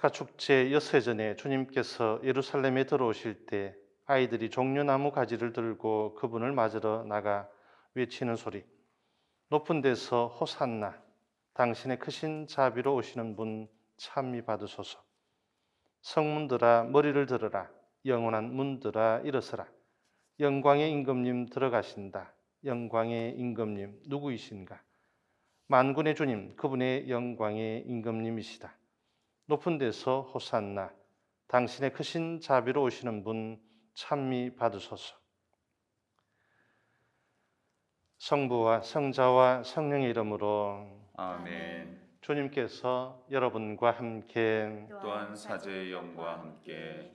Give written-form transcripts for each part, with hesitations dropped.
파스카 축제 엿새 전에 주님께서 예루살렘에 들어오실 때 아이들이 종려나무 가지를 들고 그분을 맞으러 나가 외치는 소리, 높은 데서 호산나, 당신의 크신 자비로 오시는 분 찬미 받으소서. 성문들아 머리를 들어라, 영원한 문들아 일어서라. 영광의 임금님 들어가신다. 영광의 임금님 누구이신가? 만군의 주님, 그분의 영광의 임금님이시다. 높은 데서 호산나, 당신의 크신 자비로 오시는 분 찬미 받으소서. 성부와 성자와 성령의 이름으로 아멘. 주님께서 여러분과 함께 또한 사제의 영과 함께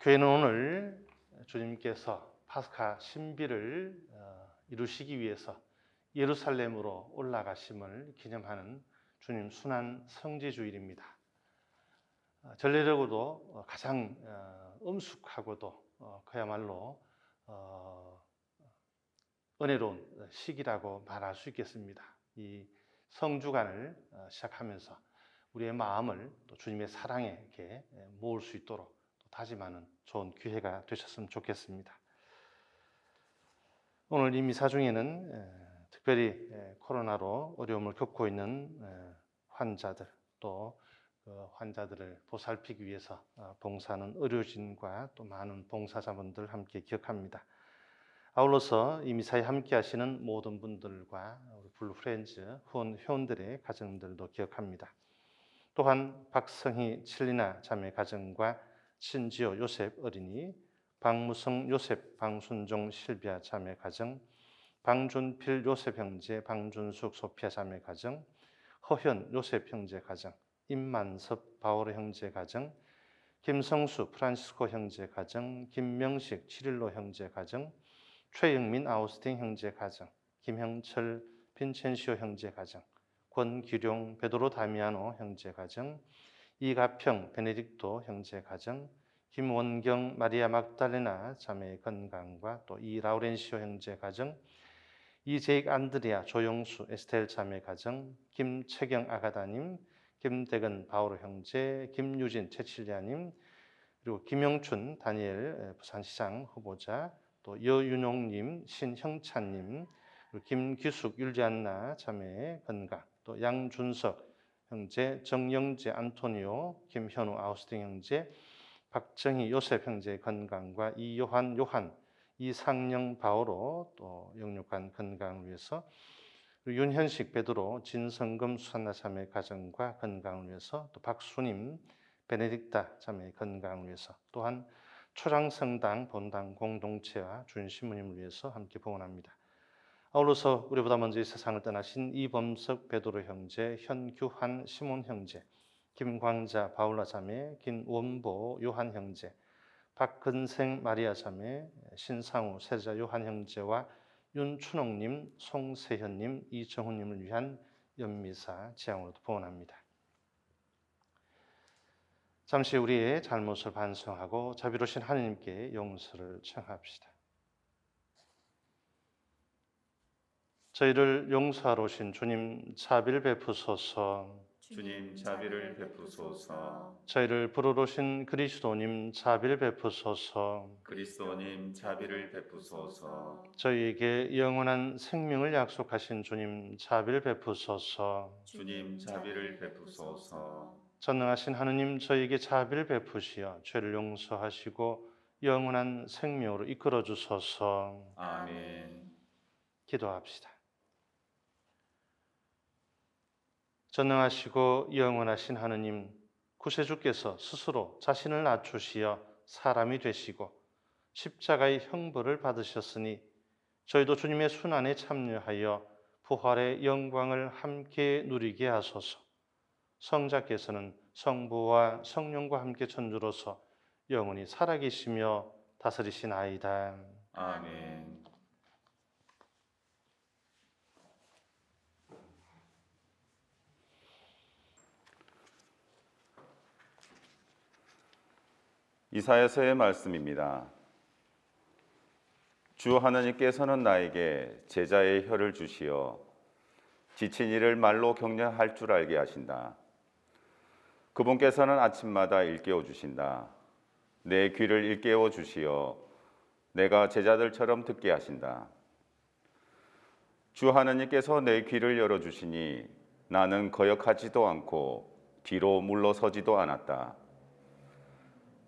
교회는 오늘 주님께서 파스카 신비를 이루시기 위해서 예루살렘으로 올라가심을 기념하는 주님 순환 성지주일입니다. 전례적으로도 가장 엄숙하고도 그야말로 은혜로운 시기라고 말할 수 있겠습니다. 이 성주간을 시작하면서 우리의 마음을 또 주님의 사랑에 이렇게 모을 수 있도록 또 다짐하는 좋은 기회가 되셨으면 좋겠습니다. 오늘 이 미사 중에는 특별히 코로나로 어려움을 겪고 있는 환자들, 또 그 환자들을 보살피기 위해서 봉사하는 의료진과 또 많은 봉사자분들 함께 기억합니다. 아울러서 이 미사에 함께 하시는 모든 분들과 우리 블루 프렌즈 후원 회원들의 가정들도 기억합니다. 또한 박성희 칠리나 자매 가정과 신지호 요셉 어린이, 박무성 요셉 방순종 실비아 자매 가정, 방준필 요셉 형제 방준숙 소피아 자매 가정, 허현 요셉 형제 가정, 임만섭 바오로 형제 가정, 김성수 프란시스코 형제 가정, 김명식 치릴로 형제 가정, 최영민 아우스틴 형제 가정, 김형철 빈첸시오 형제 가정, 권기룡 베드로 다미아노 형제 가정, 이가평 베네딕토 형제 가정, 김원경 마리아 막달레나 자매의 건강과 또 이라우렌시오 형제 가정, 이재익 안드리아 조영수 에스텔 자매 가정, 김채경 아가다님, 김대근 바오로 형제, 김유진 채칠리아님, 그리고 김영춘 다니엘 부산시장 후보자, 또 여윤용님, 신형찬님, 그리고 김기숙 율리안나 자매의 건강, 또 양준석 형제, 정영재 안토니오, 김현우 아우스틴 형제, 박정희 요셉 형제의 건강과 이요한 요한, 이상영 바오로 또 영육간 건강을 위해서, 윤현식 베드로 진성금 수산나 자매의 가정과 건강을 위해서, 또 박수님 베네딕타 자매의 건강을 위해서, 또한 초장성당 본당 공동체와 준신부님을 위해서 함께 봉헌합니다. 아울러서 우리보다 먼저 이 세상을 떠나신 이범석 베드로 형제, 현규환 시몬 형제, 김광자 바울라 자매, 김원보 요한 형제, 박근생 마리아 자매, 신상우 세자 요한 형제와 윤춘옥님, 송세현님, 이정훈님을 위한 연미사 지향으로도 봉헌합니다. 잠시 우리의 잘못을 반성하고 자비로우신 하느님께 용서를 청합시다. 저희를 용서하러 오신 주님 자비를 베푸소서. 주님 자비를 베푸소서. 저희를 부르러 오신 그리스도님 자비를 베푸소서. 그리스도님 자비를 베푸소서. 저희에게 영원한 생명을 약속하신 주님 자비를 베푸소서. 주님 자비를 베푸소서. 전능하신 하느님 저희에게 자비를 베푸시어 죄를 용서하시고 영원한 생명으로 이끌어 주소서. 아멘. 기도합시다. 전능하시고 영원하신 하느님, 구세주께서 스스로 자신을 낮추시어 사람이 되시고 십자가의 형벌을 받으셨으니 저희도 주님의 순환에 참여하여 부활의 영광을 함께 누리게 하소서. 성자께서는 성부와 성령과 함께 천주로서 영원히 살아계시며 다스리시나이다. 아멘. 이사야서의 말씀입니다. 주 하나님께서는 나에게 제자의 혀를 주시어 지친 이를 말로 격려할 줄 알게 하신다. 그분께서는 아침마다 일깨워 주신다. 내 귀를 일깨워 주시어 내가 제자들처럼 듣게 하신다. 주 하나님께서 내 귀를 열어 주시니 나는 거역하지도 않고 뒤로 물러서지도 않았다.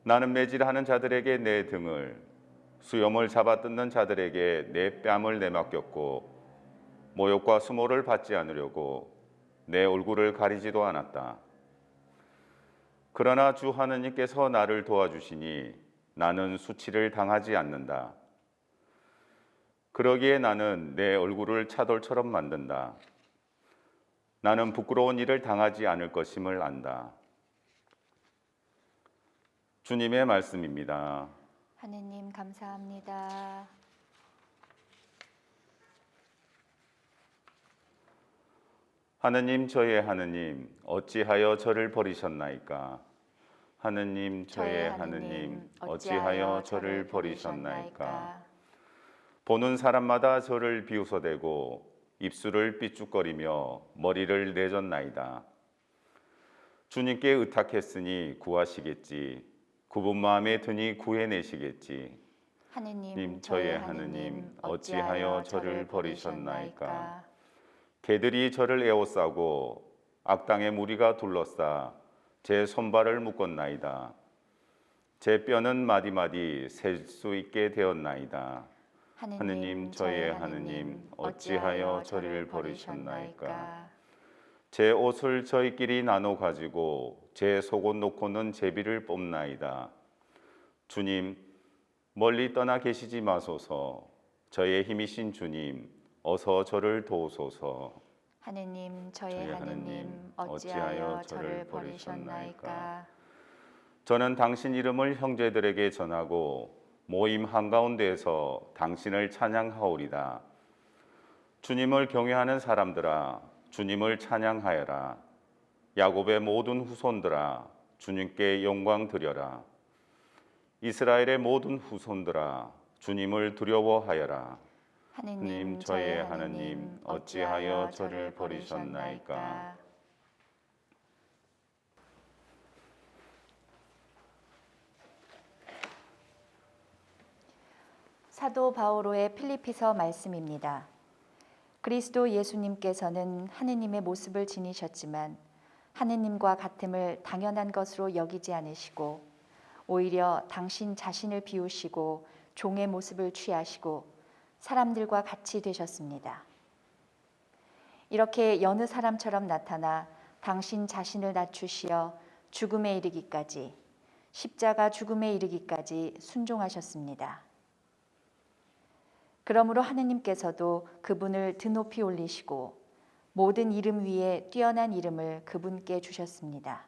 나는 매질하는 자들에게 내 등을, 수염을 잡아뜯는 자들에게 내 뺨을 내맡겼고 모욕과 수모를 받지 않으려고 내 얼굴을 가리지도 않았다. 그러나 주 하나님께서 나를 도와주시니 나는 수치를 당하지 않는다. 그러기에 나는 내 얼굴을 차돌처럼 만든다. 나는 부끄러운 일을 당하지 않을 것임을 안다. 주님의 말씀입니다. 하느님 감사합니다. 하느님 저의 하느님 어찌하여 저를 버리셨나이까? 하느님 저의 하느님 어찌하여 저를 버리셨나이까? 보는 사람마다 저를 비웃어대고 입술을 삐죽거리며 머리를 내젓나이다. 주님께 의탁했으니 구하시겠지. 굽은 마음에 드니 구해내시겠지. 하느님 저의 하느님 어찌하여 저를 버리셨나이까? 개들이 저를 에워싸고 악당의 무리가 둘러싸 제 손발을 묶었나이다. 제 뼈는 마디마디 셀 수 있게 되었나이다. 하느님 저의 하느님 어찌하여 저를 버리셨나이까? 제 옷을 저희끼리 나눠 가지고 제 속옷 놓고는 제비를 뽑나이다. 주님 멀리 떠나 계시지 마소서. 저의 힘이신 주님 어서 저를 도우소서. 하느님 저의 하느님 어찌하여 저를 버리셨나이까? 저는 당신 이름을 형제들에게 전하고 모임 한가운데에서 당신을 찬양하오리다. 주님을 경외하는 사람들아 주님을 찬양하여라. 야곱의 모든 후손들아 주님께 영광 드려라. 이스라엘의 모든 후손들아 주님을 두려워하여라. 하느님 저의 하느님 어찌하여 저를 버리셨나이까? 사도 바오로의 필리피서 말씀입니다. 그리스도 예수님께서는 하느님의 모습을 지니셨지만 하느님과 같음을 당연한 것으로 여기지 않으시고 오히려 당신 자신을 비우시고 종의 모습을 취하시고 사람들과 같이 되셨습니다. 이렇게 여느 사람처럼 나타나 당신 자신을 낮추시어 죽음에 이르기까지, 십자가 죽음에 이르기까지 순종하셨습니다. 그러므로 하느님께서도 그분을 드높이 올리시고 모든 이름 위에 뛰어난 이름을 그분께 주셨습니다.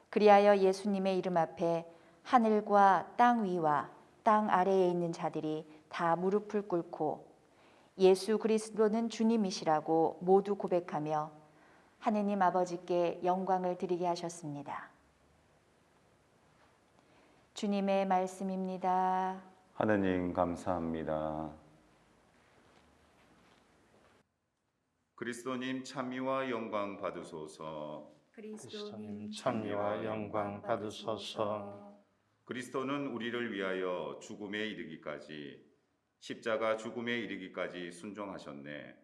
그리하여 예수님의 이름 앞에 하늘과 땅 위와 땅 아래에 있는 자들이 다 무릎을 꿇고 예수 그리스도는 주님이시라고 모두 고백하며 하느님 아버지께 영광을 드리게 하셨습니다. 주님의 말씀입니다. 하느님 감사합니다. 그리스도님 찬미와 영광 받으소서. 그리스도님 찬미와 영광 받으소서. 그리스도는 우리를 위하여 죽음에 이르기까지 십자가 죽음에 이르기까지 순종하셨네.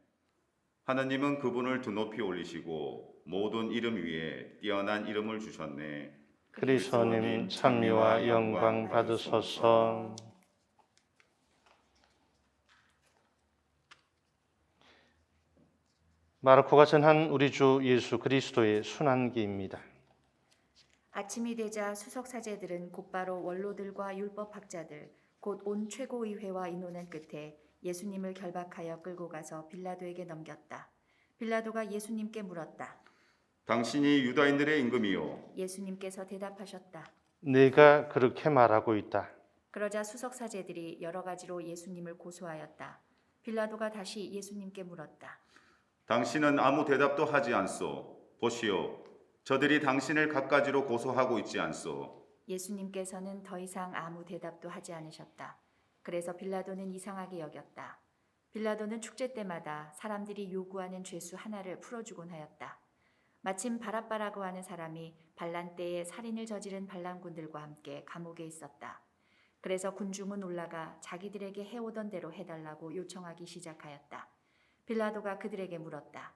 하나님은 그분을 드높이 올리시고 모든 이름 위에 뛰어난 이름을 주셨네. 그리스도님 찬미와 영광 받으소서. 마르코가 전한 우리 주 예수 그리스도의 순환기입니다. 아침이 되자 수석사제들은 곧바로 원로들과 율법학자들 곧 온 최고의회와 의논한 끝에 예수님을 결박하여 끌고 가서 빌라도에게 넘겼다. 빌라도가 예수님께 물었다. 당신이 유다인들의 임금이요. 예수님께서 대답하셨다. 네가 그렇게 말하고 있다. 그러자 수석사제들이 여러 가지로 예수님을 고소하였다. 빌라도가 다시 예수님께 물었다. 당신은 아무 대답도 하지 않소. 보시오. 저들이 당신을 갖가지로 고소하고 있지 않소. 예수님께서는 더 이상 아무 대답도 하지 않으셨다. 그래서 빌라도는 이상하게 여겼다. 빌라도는 축제 때마다 사람들이 요구하는 죄수 하나를 풀어주곤 하였다. 마침 바랍바라고 하는 사람이 반란 때에 살인을 저지른 반란군들과 함께 감옥에 있었다. 그래서 군중은 올라가 자기들에게 해오던 대로 해달라고 요청하기 시작하였다. 빌라도가 그들에게 물었다.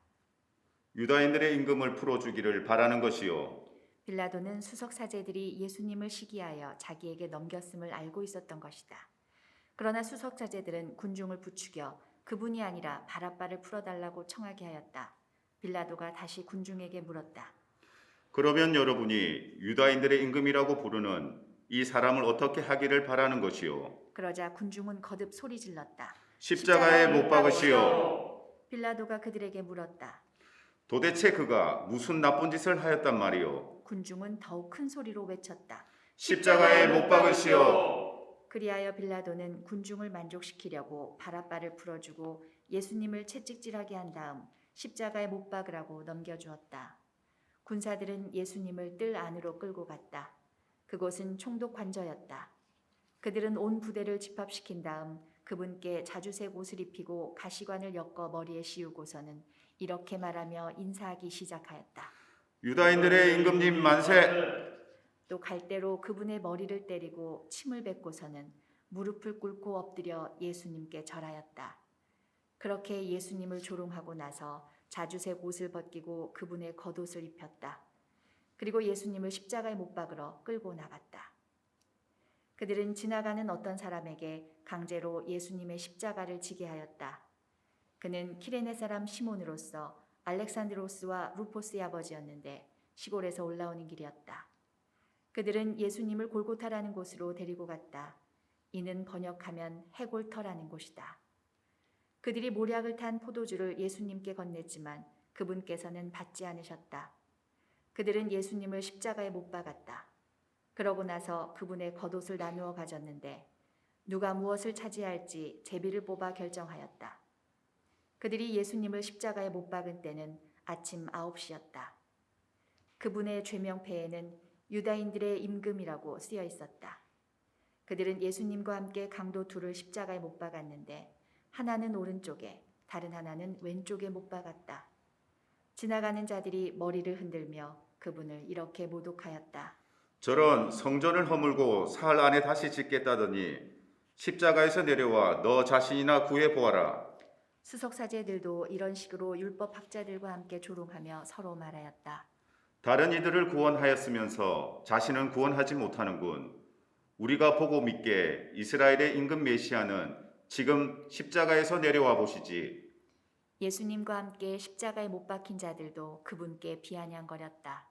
유다인들의 임금을 풀어주기를 바라는 것이요. 빌라도는 수석사제들이 예수님을 시기하여 자기에게 넘겼음을 알고 있었던 것이다. 그러나 수석사제들은 군중을 부추겨 그분이 아니라 바랍바를 풀어달라고 청하게 하였다. 빌라도가 다시 군중에게 물었다. 그러면 여러분이 유다인들의 임금이라고 부르는 이 사람을 어떻게 하기를 바라는 것이요. 그러자 군중은 거듭 소리질렀다. 십자가에 못 박으시오. 빌라도가 그들에게 물었다. 도대체 그가 무슨 나쁜 짓을 하였단 말이오. 군중은 더욱 큰 소리로 외쳤다. 십자가에 못 박으시오. 그리하여 빌라도는 군중을 만족시키려고 바랍바를 풀어주고 예수님을 채찍질하게 한 다음 십자가에 못 박으라고 넘겨주었다. 군사들은 예수님을 뜰 안으로 끌고 갔다. 그곳은 총독 관저였다. 그들은 온 부대를 집합시킨 다음 그분께 자주색 옷을 입히고 가시관을 엮어 머리에 씌우고서는 이렇게 말하며 인사하기 시작하였다. 유다인들의 임금님 만세. 또 갈대로 그분의 머리를 때리고 침을 뱉고서는 무릎을 꿇고 엎드려 예수님께 절하였다. 그렇게 예수님을 조롱하고 나서 자주색 옷을 벗기고 그분의 겉옷을 입혔다. 그리고 예수님을 십자가에 못 박으러 끌고 나갔다. 그들은 지나가는 어떤 사람에게 강제로 예수님의 십자가를 지게 하였다. 그는 키레네 사람 시몬으로서 알렉산드로스와 루포스의 아버지였는데 시골에서 올라오는 길이었다. 그들은 예수님을 골고타라는 곳으로 데리고 갔다. 이는 번역하면 해골터라는 곳이다. 그들이 모략을 탄 포도주를 예수님께 건넸지만 그분께서는 받지 않으셨다. 그들은 예수님을 십자가에 못 박았다. 그러고 나서 그분의 겉옷을 나누어 가졌는데 누가 무엇을 차지할지 제비를 뽑아 결정하였다. 그들이 예수님을 십자가에 못 박은 때는 아침 9시였다. 그분의 죄명패에는 유다인들의 임금이라고 쓰여 있었다. 그들은 예수님과 함께 강도 둘을 십자가에 못 박았는데 하나는 오른쪽에 다른 하나는 왼쪽에 못 박았다. 지나가는 자들이 머리를 흔들며 그분을 이렇게 모독하였다. 저런 성전을 허물고 사흘 안에 다시 짓겠다더니 십자가에서 내려와 너 자신이나 구해 보아라. 수석사제들도 이런 식으로 율법학자들과 함께 조롱하며 서로 말하였다. 다른 이들을 구원하였으면서 자신은 구원하지 못하는군. 우리가 보고 믿게 이스라엘의 임금 메시아는 지금 십자가에서 내려와 보시지. 예수님과 함께 십자가에 못 박힌 자들도 그분께 비아냥거렸다.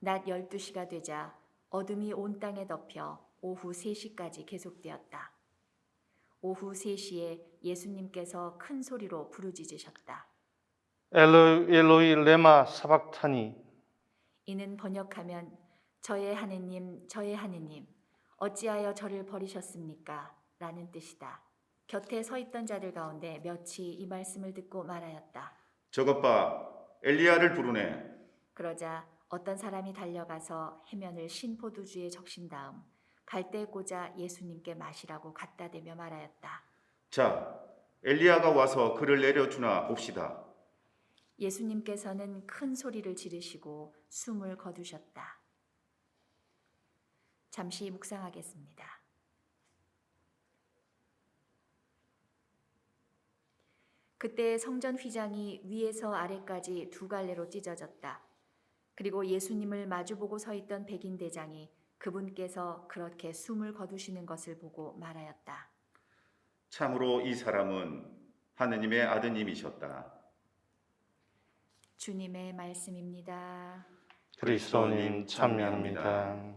낮 12시가 되자 어둠이 온 땅에 덮여 오후 3시까지 계속되었다. 오후 3시에 예수님께서 큰 소리로 부르짖으셨다. 엘로이 엘로이 레마 사박타니. 이는 번역하면 저의 하느님, 저의 하느님, 어찌하여 저를 버리셨습니까? 라는 뜻이다. 곁에 서 있던 자들 가운데 몇이 이 말씀을 듣고 말하였다. 저것 봐, 엘리야를 부르네. 그러자 어떤 사람이 달려가서 해면을 신포도주에 적신 다음 갈대에 꽂아 예수님께 마시라고 갖다 대며 말하였다. 자, 엘리야가 와서 그를 내려주나 봅시다. 예수님께서는 큰 소리를 지르시고 숨을 거두셨다. 잠시 묵상하겠습니다. 그때 성전 휘장이 위에서 아래까지 두 갈래로 찢어졌다. 그리고 예수님을 마주보고 서 있던 백인 대장이 그분께서 그렇게 숨을 거두시는 것을 보고 말하였다. 참으로 이 사람은 하느님의 아드님이셨다. 주님의 말씀입니다. 그리스도님 참여합니다.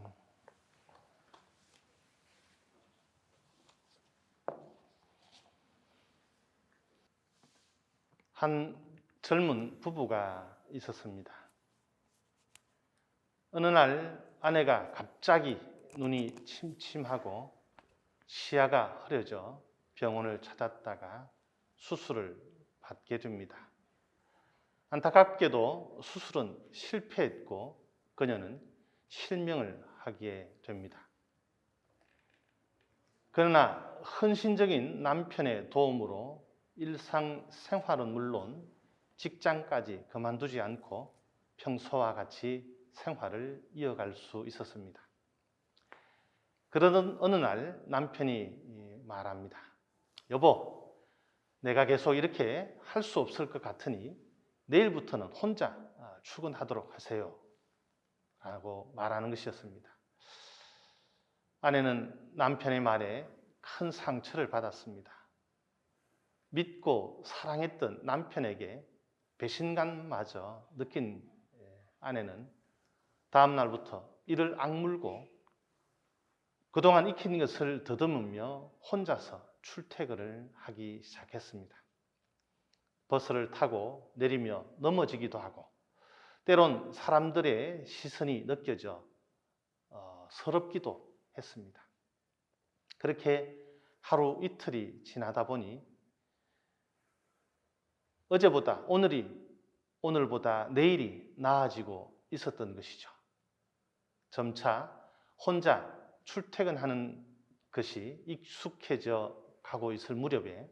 한 젊은 부부가 있었습니다. 어느 날 아내가 갑자기 눈이 침침하고 시야가 흐려져 병원을 찾았다가 수술을 받게 됩니다. 안타깝게도 수술은 실패했고 그녀는 실명을 하게 됩니다. 그러나 헌신적인 남편의 도움으로 일상생활은 물론 직장까지 그만두지 않고 평소와 같이 생활을 이어갈 수 있었습니다. 그러던 어느 날 남편이 말합니다. 여보, 내가 계속 이렇게 할 수 없을 것 같으니 내일부터는 혼자 출근하도록 하세요 라고 말하는 것이었습니다. 아내는 남편의 말에 큰 상처를 받았습니다. 믿고 사랑했던 남편에게 배신감마저 느낀 아내는 다음 날부터 이를 악물고 그동안 익힌 것을 더듬으며 혼자서 출퇴근을 하기 시작했습니다. 버스를 타고 내리며 넘어지기도 하고 때론 사람들의 시선이 느껴져 서럽기도 했습니다. 그렇게 하루 이틀이 지나다 보니 어제보다 오늘보다 내일이 나아지고 있었던 것이죠. 점차 혼자 출퇴근하는 것이 익숙해져 가고 있을 무렵에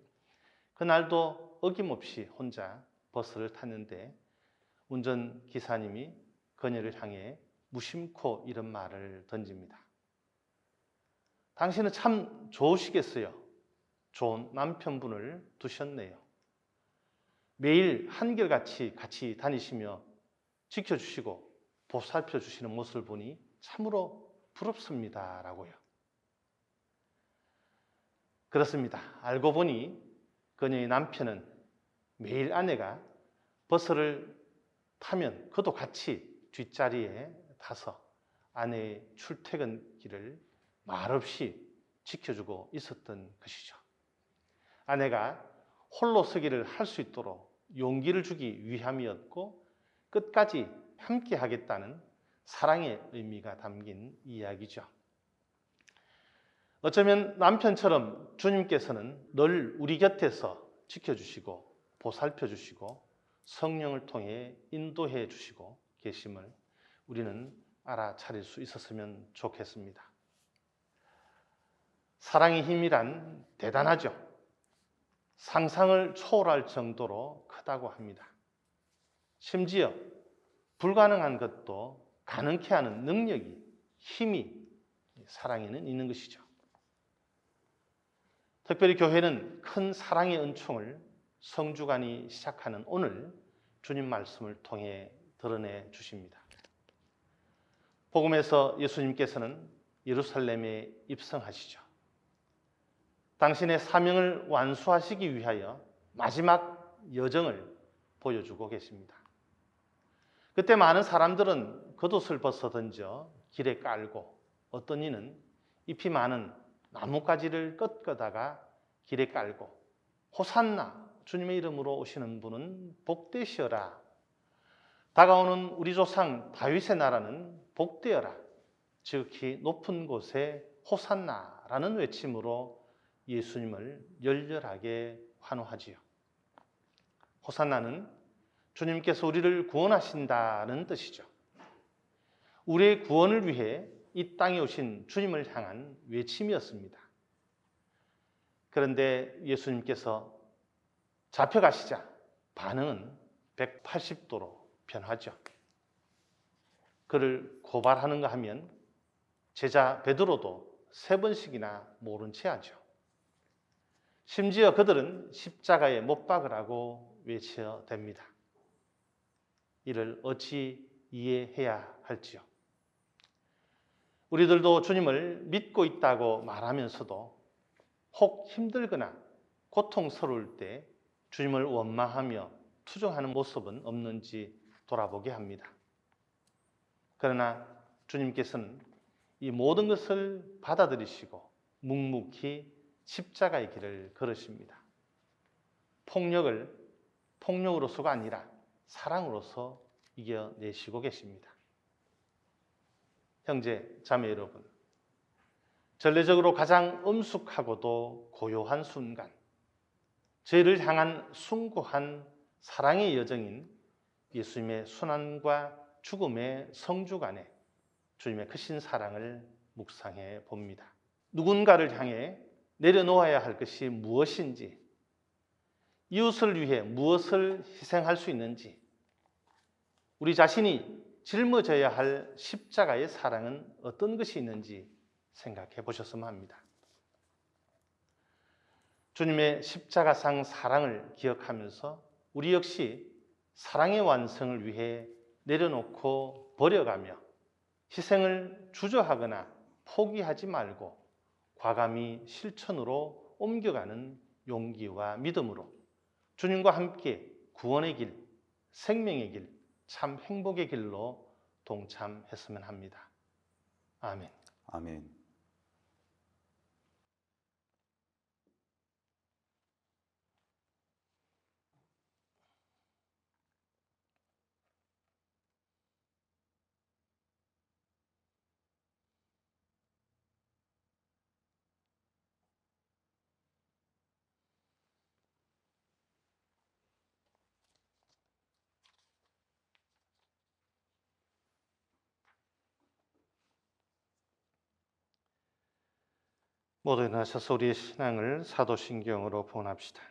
그날도 어김없이 혼자 버스를 탔는데 운전기사님이 그녀를 향해 무심코 이런 말을 던집니다. 당신은 참 좋으시겠어요. 좋은 남편분을 두셨네요. 매일 한결같이 같이 다니시며 지켜주시고 보살펴 주시는 모습을 보니 참으로 부럽습니다. 라고요. 그렇습니다. 알고 보니 그녀의 남편은 매일 아내가 버스를 타면 그도 같이 뒷자리에 타서 아내의 출퇴근길을 말없이 지켜주고 있었던 것이죠. 아내가 홀로 서기를 할 수 있도록 용기를 주기 위함이었고 끝까지 함께 하겠다는 사랑의 의미가 담긴 이야기죠. 어쩌면 남편처럼 주님께서는 늘 우리 곁에서 지켜주시고 보살펴 주시고 성령을 통해 인도해 주시고 계심을 우리는 알아차릴 수 있었으면 좋겠습니다. 사랑의 힘이란 대단하죠. 상상을 초월할 정도로 크다고 합니다. 심지어 불가능한 것도 가능케 하는 능력이, 힘이 사랑에는 있는 것이죠. 특별히 교회는 큰 사랑의 은총을 성주간이 시작하는 오늘 주님 말씀을 통해 드러내 주십니다. 복음에서 예수님께서는 예루살렘에 입성하시죠. 당신의 사명을 완수하시기 위하여 마지막 여정을 보여주고 계십니다. 그때 많은 사람들은 겉옷을 벗어 던져 길에 깔고 어떤 이는 잎이 많은 나뭇가지를 꺾어다가 길에 깔고 호산나 주님의 이름으로 오시는 분은 복되시어라. 다가오는 우리 조상 다윗의 나라는 복되어라. 지극히 높은 곳에 호산나라는 외침으로 예수님을 열렬하게 환호하지요. 호산나는 주님께서 우리를 구원하신다는 뜻이죠. 우리의 구원을 위해 이 땅에 오신 주님을 향한 외침이었습니다. 그런데 예수님께서 잡혀가시자 반응은 180도로 변하죠. 그를 고발하는가 하면 제자 베드로도 3번씩이나 모른 채 하죠. 심지어 그들은 십자가에 못 박으라고 외쳐댑니다. 이를 어찌 이해해야 할지요. 우리들도 주님을 믿고 있다고 말하면서도 혹 힘들거나 고통스러울 때 주님을 원망하며 투정하는 모습은 없는지 돌아보게 합니다. 그러나 주님께서는 이 모든 것을 받아들이시고 묵묵히 십자가의 길을 걸으십니다. 폭력을 폭력으로서가 아니라 사랑으로서 이겨내시고 계십니다. 형제, 자매 여러분, 전례적으로 가장 엄숙하고도 고요한 순간, 죄를 향한 숭고한 사랑의 여정인 예수님의 순환과 죽음의 성주간에 주님의 크신 사랑을 묵상해 봅니다. 누군가를 향해 내려놓아야 할 것이 무엇인지, 이웃을 위해 무엇을 희생할 수 있는지, 우리 자신이 짊어져야 할 십자가의 사랑은 어떤 것이 있는지 생각해 보셨으면 합니다. 주님의 십자가상 사랑을 기억하면서 우리 역시 사랑의 완성을 위해 내려놓고 버려가며 희생을 주저하거나 포기하지 말고 과감히 실천으로 옮겨가는 용기와 믿음으로 주님과 함께 구원의 길, 생명의 길, 참 행복의 길로 동참했으면 합니다. 아멘. 아멘. 모두 일어나셔서 우리의 신앙을 사도신경으로 본합시다.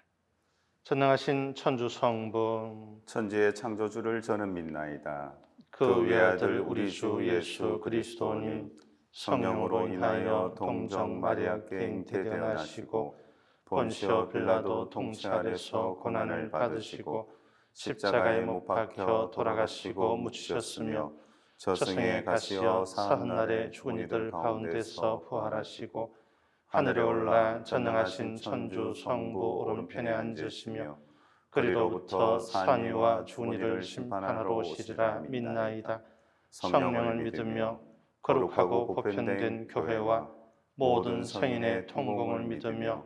전능하신 천주 성부, 천지의 창조주를 저는 믿나이다. 그 외아들 우리 주 예수 그리스도님, 성령으로 인하여 동정 마리아께 잉태되어나시고 본시오 빌라도 통치 아래서 고난을 받으시고 십자가에 못 박혀 돌아가시고 묻히셨으며 저승에 가시어 사흘날에 죽은 이들 가운데서 부활하시고 하늘에 올라 전능하신 천주 성부 오른편에 앉으시며 그리로부터 산 위와 죽은 이를 심판하러 오시리라 믿나이다. 성령을 믿으며 거룩하고 보편된 교회와 모든 성인의 통공을 믿으며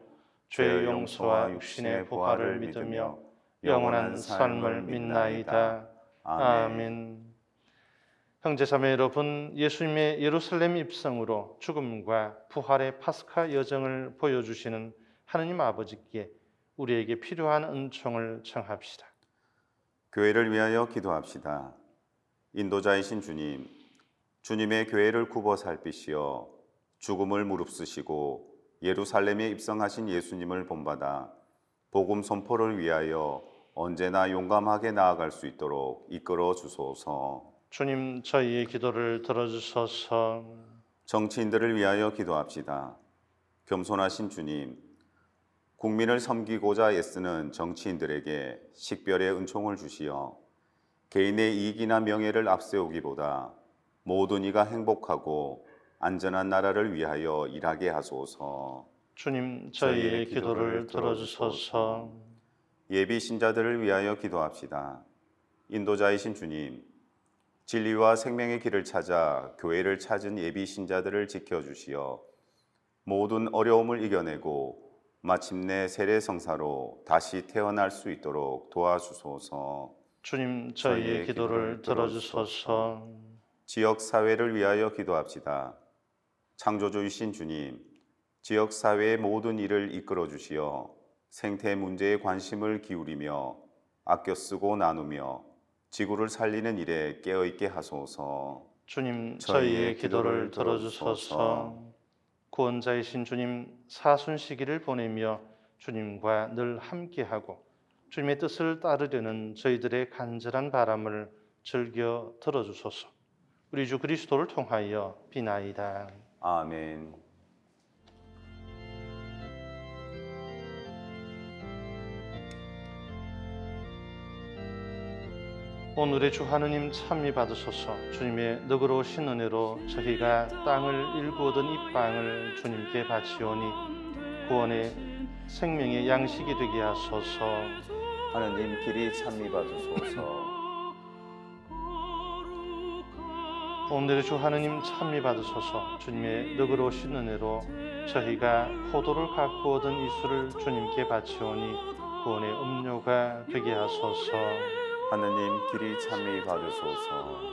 죄의 용서와 육신의 부활을 믿으며 영원한 삶을 믿나이다. 아멘. 형제자매 여러분, 예수님의 예루살렘 입성으로 죽음과 부활의 파스카 여정을 보여주시는 하느님 아버지께 우리에게 필요한 은총을 청합시다. 교회를 위하여 기도합시다. 인도자이신 주님, 주님의 교회를 굽어 살피시어 죽음을 무릅쓰시고 예루살렘에 입성하신 예수님을 본받아 복음 선포를 위하여 언제나 용감하게 나아갈 수 있도록 이끌어 주소서. 주님, 저희의 기도를 들어주소서. 정치인들을 위하여 기도합시다. 겸손하신 주님, 국민을 섬기고자 애쓰는 정치인들에게 식별의 은총을 주시어 개인의 이익이나 명예를 앞세우기보다 모든 이가 행복하고 안전한 나라를 위하여 일하게 하소서. 주님, 저희의 기도를 들어주소서. 예비 신자들을 위하여 기도합시다. 인도자이신 주님, 진리와 생명의 길을 찾아 교회를 찾은 예비 신자들을 지켜주시어 모든 어려움을 이겨내고 마침내 세례 성사로 다시 태어날 수 있도록 도와주소서. 주님, 저희의 기도를 들어주소서. 지역 사회를 위하여 기도합시다. 창조주이신 주님, 지역 사회의 모든 일을 이끌어 주시어 생태 문제에 관심을 기울이며 아껴 쓰고 나누며 지구를 살리는 일에 깨어있게 하소서. 주님, 저희의 기도를 들어주소서. 구원자이신 주님, 사순 시기를 보내며 주님과 늘 함께하고 주님의 뜻을 따르려는 저희들의 간절한 바람을 즐겨 들어주소서. 우리 주 그리스도를 통하여 비나이다. 아멘. 오늘의 주 하느님 참미 받으소서. 주님의 너그러우신 은혜로 저희가 땅을 일구 얻은 이 빵을 주님께 바치오니 구원의 생명의 양식이 되게 하소서. 하느님 길이 참미 받으소서. 오늘의 주 하느님 찬미 받으소서. 주님의 너그러우신 은혜로 저희가 포도를 갖고 얻은 이수를 주님께 바치오니 구원의 음료가 되게 하소서. 하느님 길이 찬미 받으소서.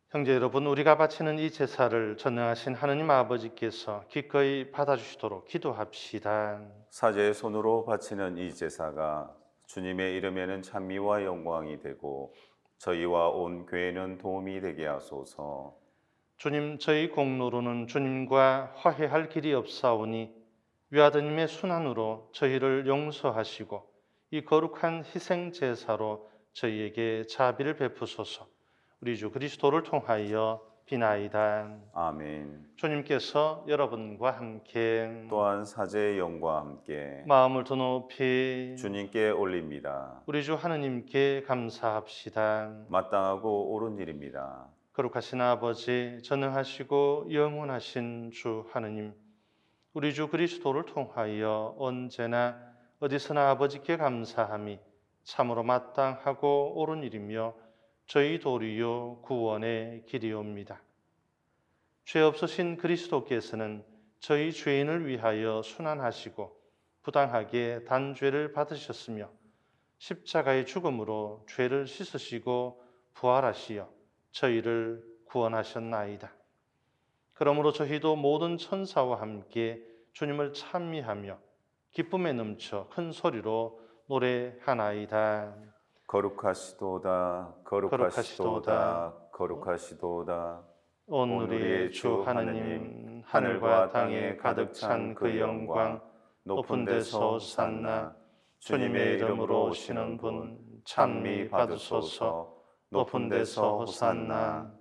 형제 여러분, 우리가 바치는 이 제사를 전능하신 하느님 아버지께서 기꺼이 받아주시도록 기도합시다. 사제의 손으로 바치는 이 제사가 주님의 이름에는 찬미와 영광이 되고 저희와 온 교회는 도움이 되게 하소서. 주님, 저희 공로로는 주님과 화해할 길이 없사오니 위아드님의 순환으로 저희를 용서하시고 이 거룩한 희생 제사로 저희에게 자비를 베푸소서. 우리 주 그리스도를 통하여 비나이다. 아멘. 주님께서 여러분과 함께 또한 사제의 영과 함께 마음을 더 높이 주님께 올립니다. 우리 주 하느님께 감사합시다. 마땅하고 옳은 일입니다. 거룩하신 아버지, 전능하시고 영원하신 주 하느님, 우리 주 그리스도를 통하여 언제나 어디서나 아버지께 감사함이 참으로 마땅하고 옳은 일이며 저희 도리요 구원의 길이옵니다. 죄 없으신 그리스도께서는 저희 죄인을 위하여 순환하시고 부당하게 단죄를 받으셨으며 십자가의 죽음으로 죄를 씻으시고 부활하시어 저희를 구원하셨나이다. 그러므로 저희도 모든 천사와 함께 주님을 찬미하며 기쁨에 넘쳐 큰 소리로 노래하나이다. 거룩하시도다, 거룩하시도다, 거룩하시도다. 온 우리의 주 하느님, 하늘과 땅에 가득 찬 그 영광, 높은 데서 호산나. 주님의 이름으로 오시는 분 찬미 받으소서. 높은 데서 호산나.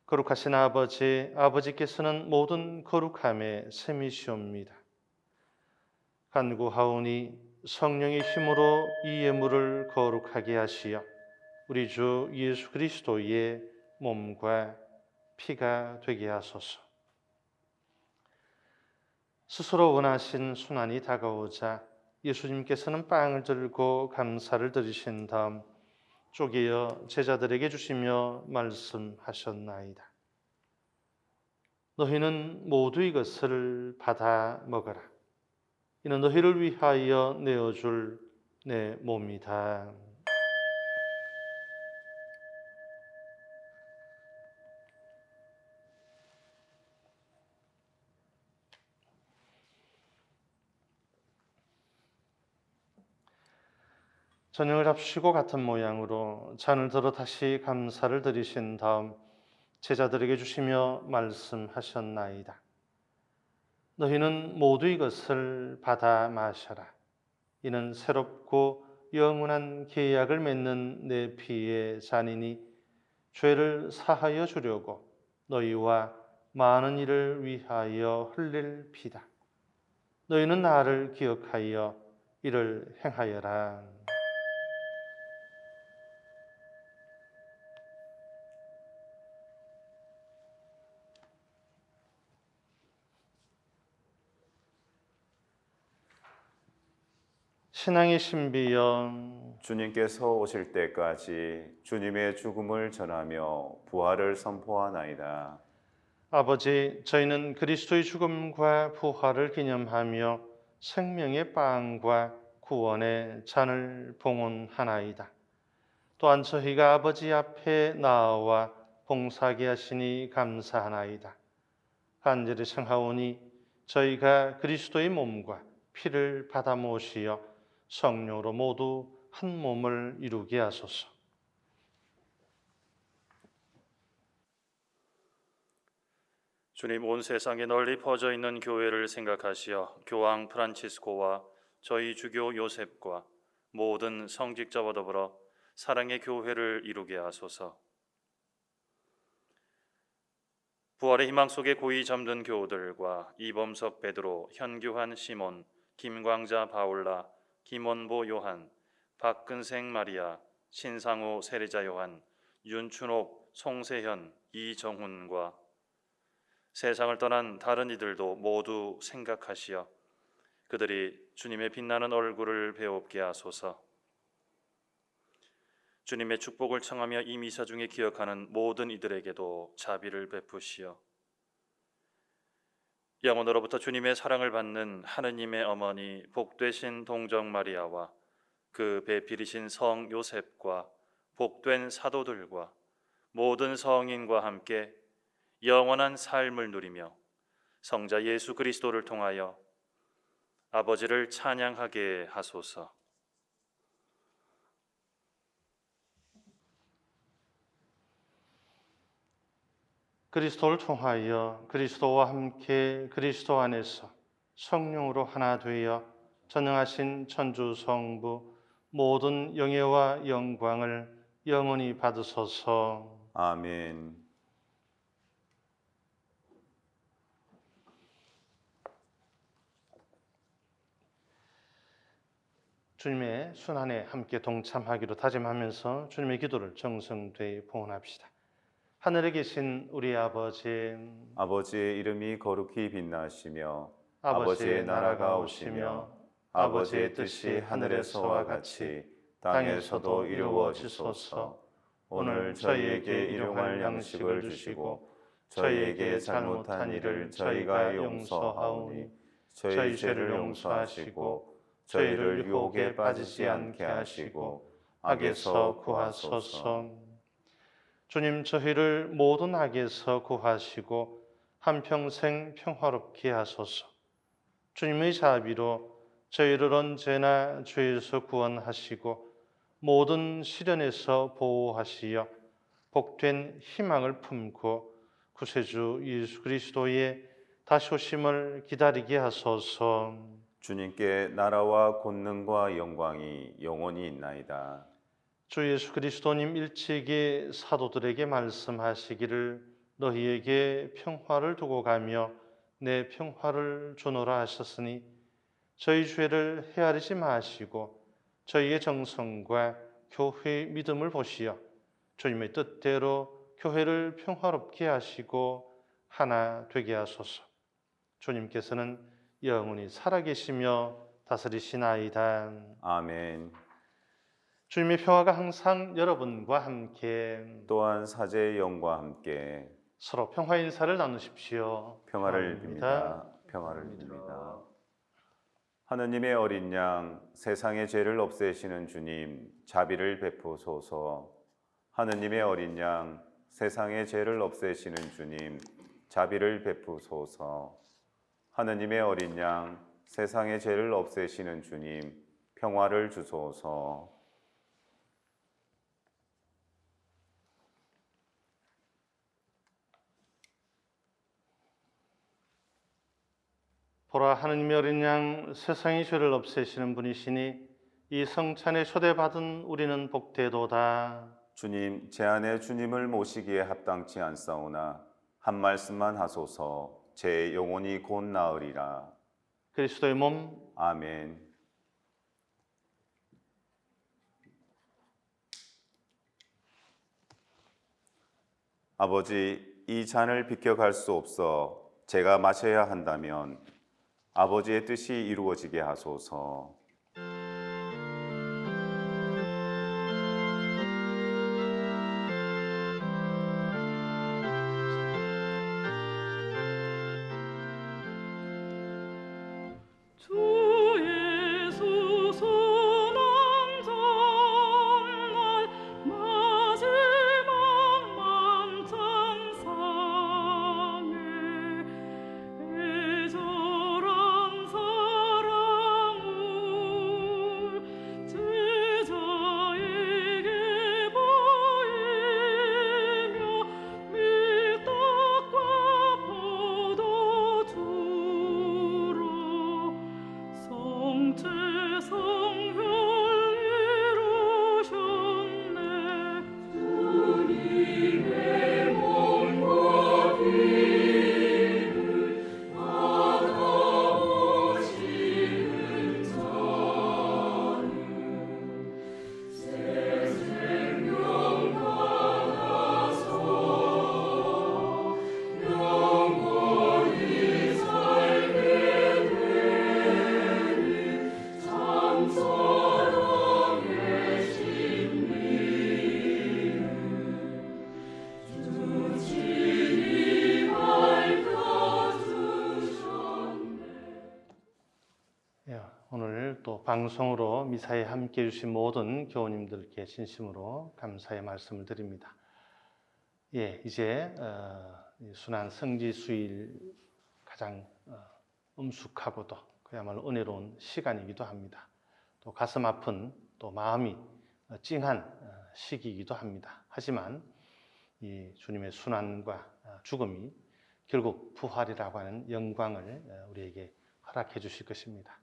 거룩하신 아버지, 아버지께서는 모든 거룩함의 셈이시옵니다. 간구하오니 성령의 힘으로 이 예물을 거룩하게 하시어 우리 주 예수 그리스도의 몸과 피가 되게 하소서. 스스로 원하신 순환이 다가오자 예수님께서는 빵을 들고 감사를 드리신 다음 쪼개어 제자들에게 주시며 말씀하셨나이다. 너희는 모두 이것을 받아 먹어라. 이는 너희를 위하여 내어줄 내 몸이다. 저녁을 잡수시고 같은 모양으로 잔을 들어 다시 감사를 드리신 다음 제자들에게 주시며 말씀하셨나이다. 너희는 모두 이것을 받아 마셔라. 이는 새롭고 영원한 계약을 맺는 내 피의 잔이니 죄를 사하여 주려고 너희와 많은 이를 위하여 흘릴 피다. 너희는 나를 기억하여 이를 행하여라. 신앙의 신비여, 주님께서 오실 때까지 주님의 죽음을 전하며 부활을 선포하나이다. 아버지, 저희는 그리스도의 죽음과 부활을 기념하며 생명의 빵과 구원의 잔을 봉헌하나이다. 또한 저희가 아버지 앞에 나아와 봉사하게 하시니 감사하나이다. 간절히 청하오니 저희가 그리스도의 몸과 피를 받아 모시어 성령으로 모두 한 몸을 이루게 하소서. 주님, 온 세상에 널리 퍼져 있는 교회를 생각하시어 교황 프란치스코와 저희 주교 요셉과 모든 성직자와 더불어 사랑의 교회를 이루게 하소서. 부활의 희망 속에 고이 잠든 교우들과 이범석 베드로, 현규환 시몬, 김광자 바울라, 김원보 요한, 박근생 마리아, 신상우 세리자 요한, 윤춘옥, 송세현, 이정훈과 세상을 떠난 다른 이들도 모두 생각하시어 그들이 주님의 빛나는 얼굴을 배웁게 하소서. 주님의 축복을 청하며 이 미사 중에 기억하는 모든 이들에게도 자비를 베푸시어 영원으로부터 주님의 사랑을 받는 하느님의 어머니 복되신 동정 마리아와 그 배필이신 성 요셉과 복된 사도들과 모든 성인과 함께 영원한 삶을 누리며 성자 예수 그리스도를 통하여 아버지를 찬양하게 하소서. 그리스도를 통하여 그리스도와 함께 그리스도 안에서 성령으로 하나 되어 전능하신 천주 성부 모든 영예와 영광을 영원히 받으소서. 아멘. 주님의 순환에 함께 동참하기로 다짐하면서 주님의 기도를 정성되이 봉헌합시다. 하늘에 계신 우리 아버지, 아버지의 이름이 거룩히 빛나시며 아버지의 나라가 오시며 아버지의 뜻이 하늘에서와 같이 땅에서도 이루어지소서. 오늘 저희에게 일용할 양식을 주시고 저희에게 잘못한 일을 저희가 용서하오니 저희 죄를 용서하시고 저희를 유혹에 빠지지 않게 하시고 악에서 구하소서. 주님, 저희를 모든 악에서 구하시고 한평생 평화롭게 하소서. 주님의 자비로 저희를 언제나 죄에서 구원하시고 모든 시련에서 보호하시어 복된 희망을 품고 구세주 예수 그리스도의 다시 오심을 기다리게 하소서. 주님께 나라와 권능과 영광이 영원히 있나이다. 주 예수 그리스도님 일찍이 사도들에게 말씀하시기를 너희에게 평화를 두고 가며 내 평화를 주노라 하셨으니 저희 죄를 헤아리지 마시고 저희의 정성과 교회의 믿음을 보시어 주님의 뜻대로 교회를 평화롭게 하시고 하나 되게 하소서. 주님께서는 영원히 살아계시며 다스리시나이다. 아멘. 주님의 평화가 항상 여러분과 함께 또한 사제의 영과 함께 서로 평화 인사를 나누십시오. 평화를 빕니다. 평화를 빕니다. 하느님의 어린 양, 세상의 죄를 없애시는 주님, 자비를 베푸소서. 하느님의 어린 양, 세상의 죄를 없애시는 주님, 자비를 베푸소서. 하느님의 어린 양, 세상의 죄를 없애시는 주님, 평화를 주소서. 보라, 하느님의 어린 양, 세상의 죄를 없애시는 분이시니 이 성찬에 초대받은 우리는 복되도다. 주님, 제 안에 주님을 모시기에 합당치 않사오나 한 말씀만 하소서. 제 영혼이 곧 나으리라. 그리스도의 몸, 아멘. 아버지, 이 잔을 비켜갈 수 없어 제가 마셔야 한다면 아버지의 뜻이 이루어지게 하소서. 방송으로 미사에 함께해 주신 모든 교우님들께 진심으로 감사의 말씀을 드립니다. 예, 이제 순환 성지수일 가장 엄숙하고도 그야말로 은혜로운 시간이기도 합니다. 또 가슴 아픈 또 마음이 찡한 시기이기도 합니다. 하지만 이 주님의 순환과 죽음이 결국 부활이라고 하는 영광을 우리에게 허락해 주실 것입니다.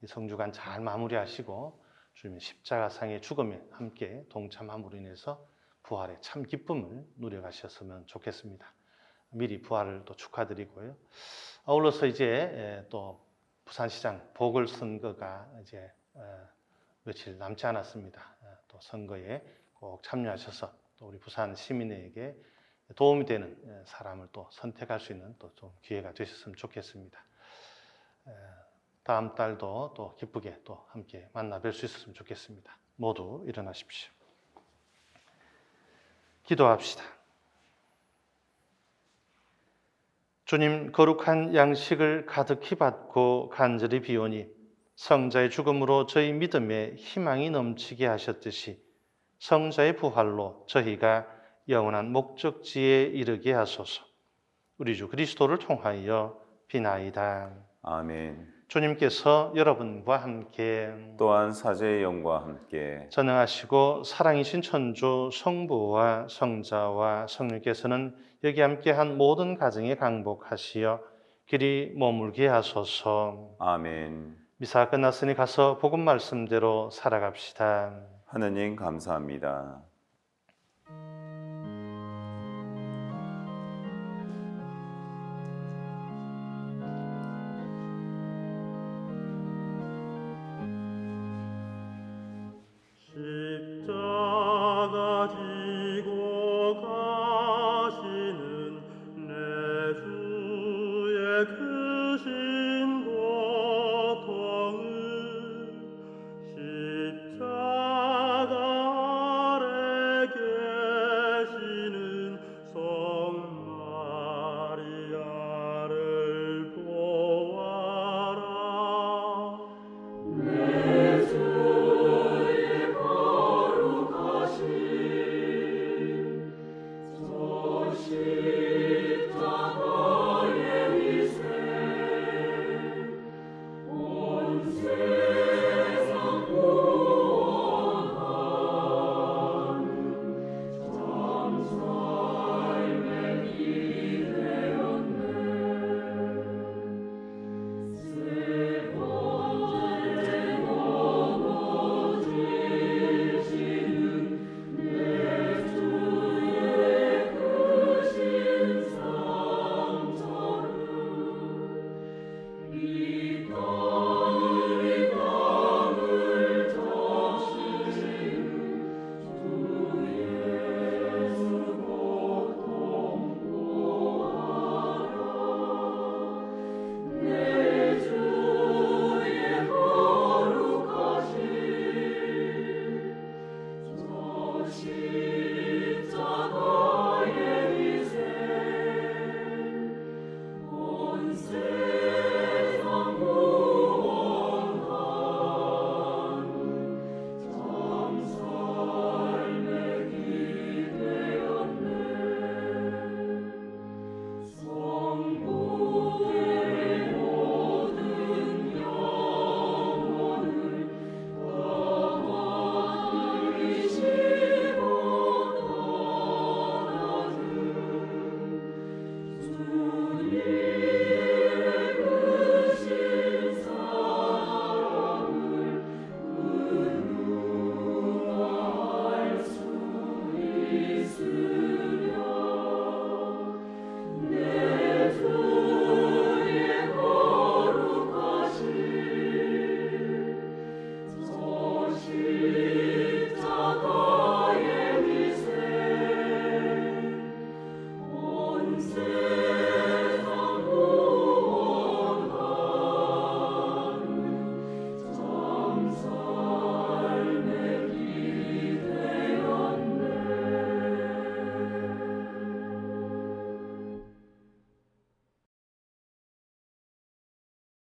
이 성주간 잘 마무리하시고 주님의 십자가상의 죽음에 함께 동참함으로 인해서 부활의 참 기쁨을 누려가셨으면 좋겠습니다. 미리 부활을 또 축하드리고요. 아울러서 이제 또 부산시장 보궐선거가 이제 며칠 남지 않았습니다. 또 선거에 꼭 참여하셔서 또 우리 부산 시민에게 도움이 되는 사람을 또 선택할 수 있는 또 좀 기회가 되셨으면 좋겠습니다. 다음 달도 또 기쁘게 또 함께 만나 뵐 수 있었으면 좋겠습니다. 모두 일어나십시오. 기도합시다. 주님, 거룩한 양식을 가득히 받고 간절히 비오니 성자의 죽음으로 저희 믿음에 희망이 넘치게 하셨듯이 성자의 부활로 저희가 영원한 목적지에 이르게 하소서. 우리 주 그리스도를 통하여 비나이다. 아멘. 주님께서 여러분과 함께 또한 사제의 영과 함께 전능하시고 사랑이신 천주 성부와 성자와 성령께서는 여기 함께한 모든 가정에 강복하시어 길이 머물게 하소서. 아멘. 미사 끝났으니 가서 복음 말씀대로 살아갑시다. 하느님 감사합니다.